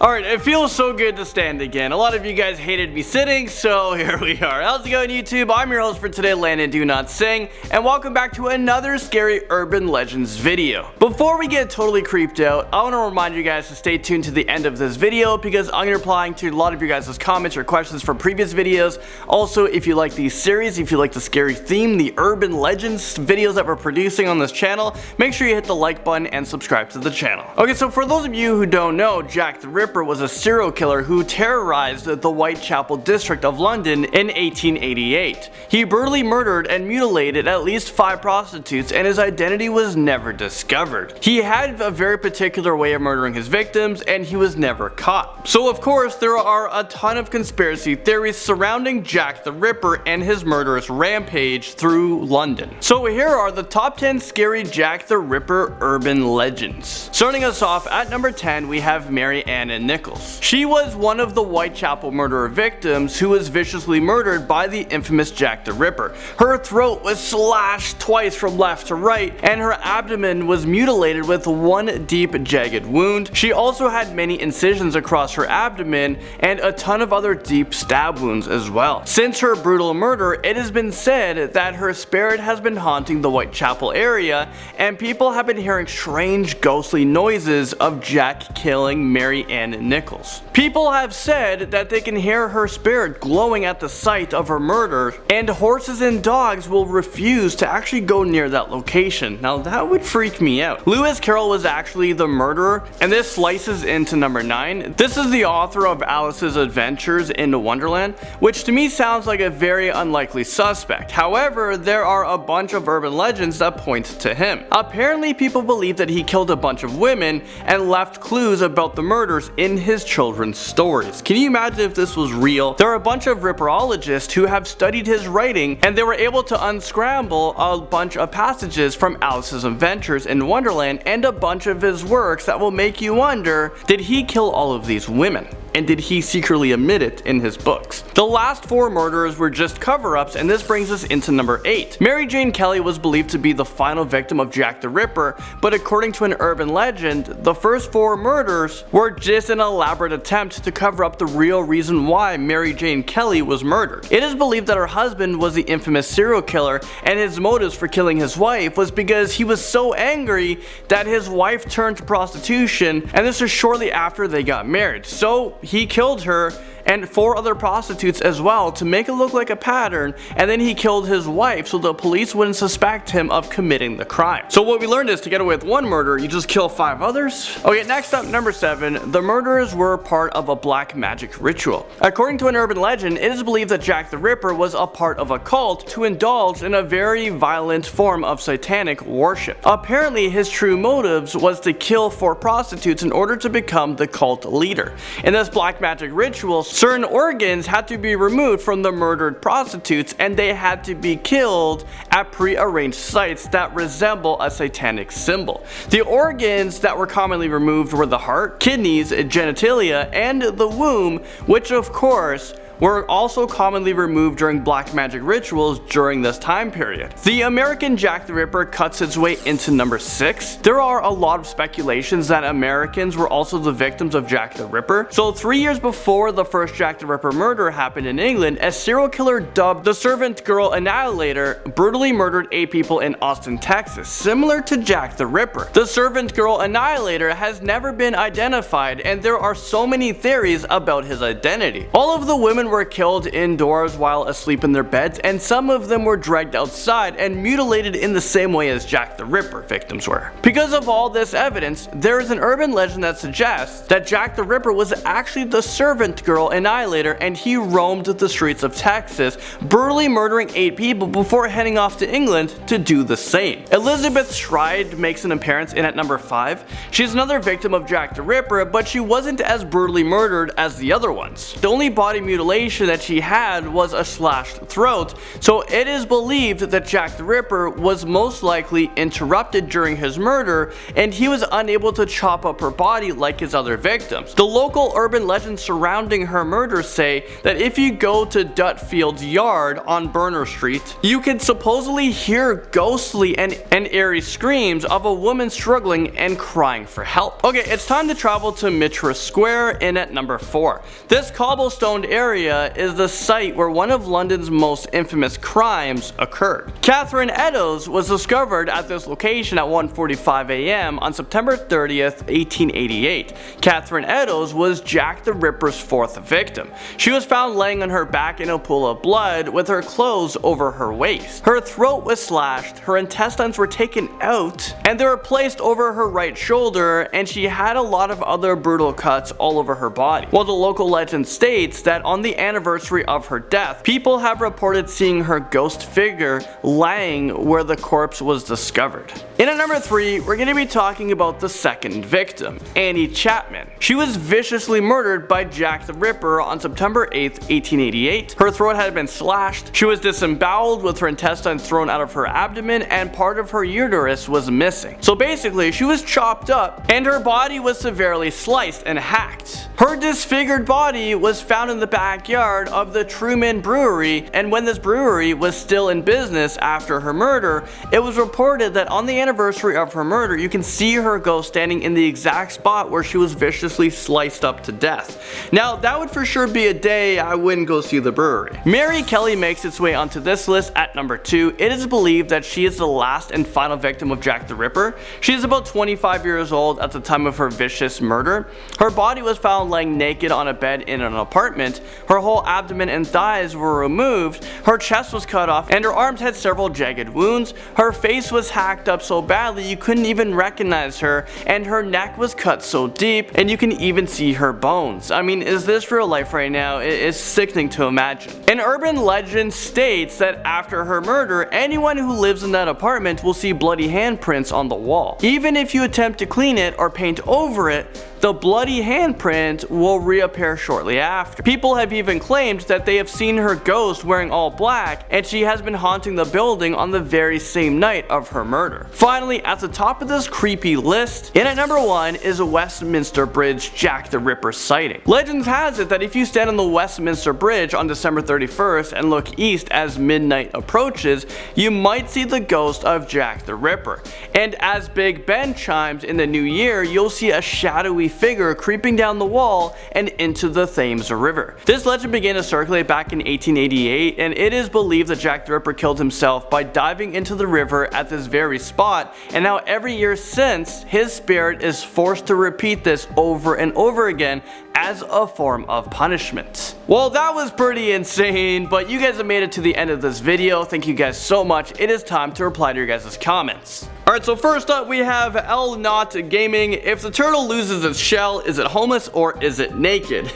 Alright, it feels so good to stand again. A lot of you guys hated me sitting, so here we are. How's it going, YouTube? I'm your host for today, Landon Do Not Sing, and welcome back to another scary urban legends video. Before we get totally creeped out, I want to remind you guys to stay tuned to the end of this video because I'm going to be replying to a lot of your guys' comments or questions from previous videos. Also, if you like these series, if you like the scary theme, the urban legends videos that we're producing on this channel, make sure you hit the like button and subscribe to the channel. Okay, so for those of you who don't know, Jack the Ripper was a serial killer who terrorized the Whitechapel district of London in 1888. He brutally murdered and mutilated at least 5 prostitutes, and his identity was never discovered. He had a very particular way of murdering his victims, and he was never caught. So of course, there are a ton of conspiracy theories surrounding Jack the Ripper and his murderous rampage through London. So here are the top 10 scary Jack the Ripper urban legends. Starting us off at number 10, we have Mary Ann Nichols. She was one of the Whitechapel murderer victims who was viciously murdered by the infamous Jack the Ripper. Her throat was slashed twice from left to right, and her abdomen was mutilated with one deep jagged wound. She also had many incisions across her abdomen and a ton of other deep stab wounds as well. Since her brutal murder, it has been said that her spirit has been haunting the Whitechapel area, and people have been hearing strange ghostly noises of Jack killing Mary Ann Nichols. People have said that they can hear her spirit glowing at the site of her murder, and horses and dogs will refuse to actually go near that location. Now that would freak me out. Carroll was actually the murderer, and this slices into number 9. This is the author of Alice's Adventures in Wonderland, which to me sounds like a very unlikely suspect. However, there are a bunch of urban legends that point to him. Apparently, people believe that he killed a bunch of women and left clues about the murders in his children's stories. Can you imagine if this was real? There are a bunch of ripperologists who have studied his writing, and they were able to unscramble a bunch of passages from Alice's Adventures in Wonderland and a bunch of his works that will make you wonder, did he kill all of these women? And did he secretly admit it in his books? The last 4 murders were just cover-ups, and this brings us into number 8. Mary Jane Kelly was believed to be the final victim of Jack the Ripper, but according to an urban legend, the first 4 murders were just an elaborate attempt to cover up the real reason why Mary Jane Kelly was murdered. It is believed that her husband was the infamous serial killer, and his motives for killing his wife was because he was so angry that his wife turned to prostitution, and this was shortly after they got married. So he killed her and 4 other prostitutes as well to make it look like a pattern, and then he killed his wife so the police wouldn't suspect him of committing the crime. So what we learned is to get away with 1 murder, you just kill 5 others? Okay, next up, number 7, the murderers were part of a black magic ritual. According to an urban legend, it is believed that Jack the Ripper was a part of a cult to indulge in a very violent form of satanic worship. Apparently, his true motives was to kill 4 prostitutes in order to become the cult leader. In this black magic ritual, certain organs had to be removed from the murdered prostitutes, and they had to be killed at pre-arranged sites that resemble a satanic symbol. The organs that were commonly removed were the heart, kidneys, genitalia, and the womb, which of course were also commonly removed during black magic rituals during this time period. The American Jack the Ripper cuts its way into number 6. There are a lot of speculations that Americans were also the victims of Jack the Ripper. So 3 years before the first Jack the Ripper murder happened in England, a serial killer dubbed the Servant Girl Annihilator brutally murdered 8 people in Austin, Texas, similar to Jack the Ripper. The Servant Girl Annihilator has never been identified, and there are so many theories about his identity. All of the women were killed indoors while asleep in their beds, and some of them were dragged outside and mutilated in the same way as Jack the Ripper victims were. Because of all this evidence, there is an urban legend that suggests that Jack the Ripper was actually the Servant Girl Annihilator, and he roamed the streets of Texas, brutally murdering 8 people before heading off to England to do the same. Elizabeth Stride makes an appearance in at number 5. She's another victim of Jack the Ripper, but she wasn't as brutally murdered as the other ones. The only body mutilation mutilation that she had was a slashed throat, so it is believed that Jack the Ripper was most likely interrupted during his murder and he was unable to chop up her body like his other victims. The local urban legends surrounding her murder say that if you go to Dutfield's yard on Burner Street, you can supposedly hear ghostly and eerie screams of a woman struggling and crying for help. Okay, it's time to travel to Mitre Square in at number 4. This cobblestoned area is the site where one of London's most infamous crimes occurred. Catherine Eddowes was discovered at this location at 1:45 a.m. on September 30th, 1888. Catherine Eddowes was Jack the Ripper's 4th victim. She was found laying on her back in a pool of blood with her clothes over her waist. Her throat was slashed, her intestines were taken out, and they were placed over her right shoulder, and she had a lot of other brutal cuts all over her body. While the local legend states that on the anniversary of her death, people have reported seeing her ghost figure lying where the corpse was discovered. In at number 3, we're going to be talking about the second victim, Annie Chapman. She was viciously murdered by Jack the Ripper on September 8th, 1888. Her throat had been slashed, she was disemboweled with her intestines thrown out of her abdomen, and part of her uterus was missing. So basically, she was chopped up and her body was severely sliced and hacked. Her disfigured body was found in the backyard of the Truman Brewery, and when this brewery was still in business after her murder, it was reported that on the anniversary of her murder, you can see her ghost standing in the exact spot where she was viciously sliced up to death. Now, that would for sure be a day I wouldn't go see the brewery. Mary Kelly makes its way onto this list at number 2. It is believed that she is the last and final victim of Jack the Ripper. She is about 25 years old at the time of her vicious murder. Her body was found laying naked on a bed in an apartment. Her whole abdomen and thighs were removed, her chest was cut off, and her arms had several jagged wounds. Her face was hacked up so badly you couldn't even recognize her, and her neck was cut so deep and you can even see her bones. I mean, is this real life right now? It's sickening to imagine. An urban legend states that after her murder, anyone who lives in that apartment will see bloody handprints on the wall. Even if you attempt to clean it or paint over it, the bloody handprint will reappear shortly after. People have even claimed that they have seen her ghost wearing all black, and she has been haunting the building on the very same night of her murder. Finally, at the top of this creepy list, in at number 1 is a Westminster Bridge Jack the Ripper sighting. Legends has it that if you stand on the Westminster Bridge on December 31st and look east as midnight approaches, you might see the ghost of Jack the Ripper. And as Big Ben chimes in the new year, you'll see a shadowy figure creeping down the wall and into the Thames River. This legend began to circulate back in 1888, and it is believed that Jack the Ripper killed himself by diving into the river at this very spot, and now every year since, his spirit is forced to repeat this over and over again as a form of punishment. Well, that was pretty insane, but you guys have made it to the end of this video. Thank you guys so much. It is time to reply to your guys' comments. Alright, so first up we have L Not Gaming. If the turtle loses its shell, is it homeless or is it naked?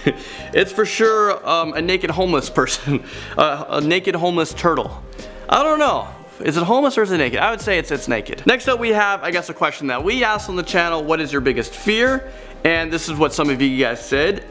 It's for sure a naked homeless person. A naked homeless turtle. I don't know. Is it homeless or is it naked? I would say it's naked. Next up we have, I guess, a question that we asked on the channel. What is your biggest fear? And this is what some of you guys said.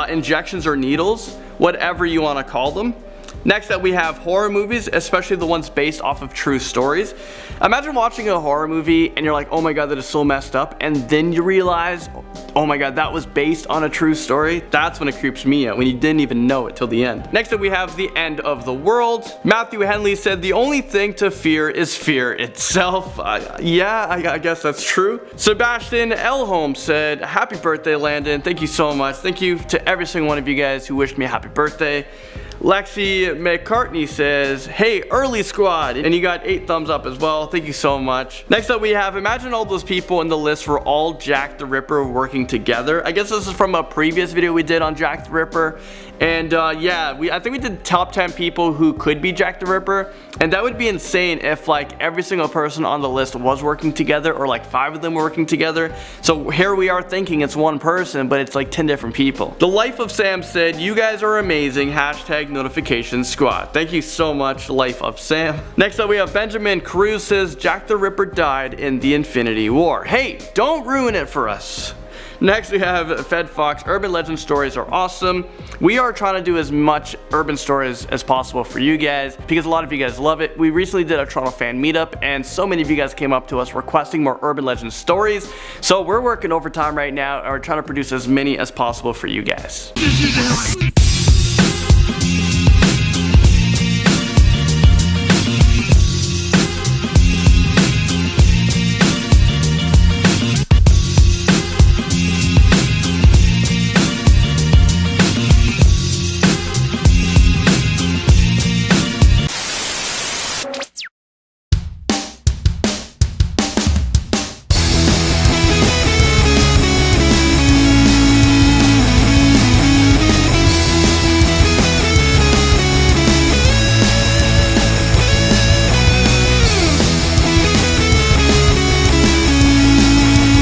Injections or needles, whatever you want to call them. Next up we have horror movies, especially the ones based off of true stories. Imagine watching a horror movie and you're like, oh my god, that is so messed up, and then you realize, oh my god, that was based on a true story. That's when it creeps me out, when you didn't even know it till the end. Next up we have the end of the world. Matthew Henley said the only thing to fear is fear itself. Yeah, I guess that's true. Sebastian Elholm said, happy birthday Landon, thank you so much. Thank you to every single one of you guys who wished me a happy birthday. Lexi McCartney says, hey early squad, and you got 8 thumbs up as well. Thank you so much. Next up we have, imagine all those people in the list were all Jack the Ripper working together. I guess this is from a previous video we did on Jack the Ripper. And yeah, I think we did top 10 people who could be Jack the Ripper, and that would be insane if like every single person on the list was working together, or like 5 of them were working together. So here we are thinking it's one person, but it's like 10 different people. The Life of Sam said, you guys are amazing, hashtag notification squad. Thank you so much, Life of Sam. Next up we have Benjamin Cruz says, Jack the Ripper died in the Infinity War. Hey, don't ruin it for us. Next we have Fed Fox. Urban legend stories are awesome. We are trying to do as much urban stories as possible for you guys because a lot of you guys love it. We recently did a Toronto fan meetup and so many of you guys came up to us requesting more urban legend stories. So we're working overtime right now and we're trying to produce as many as possible for you guys.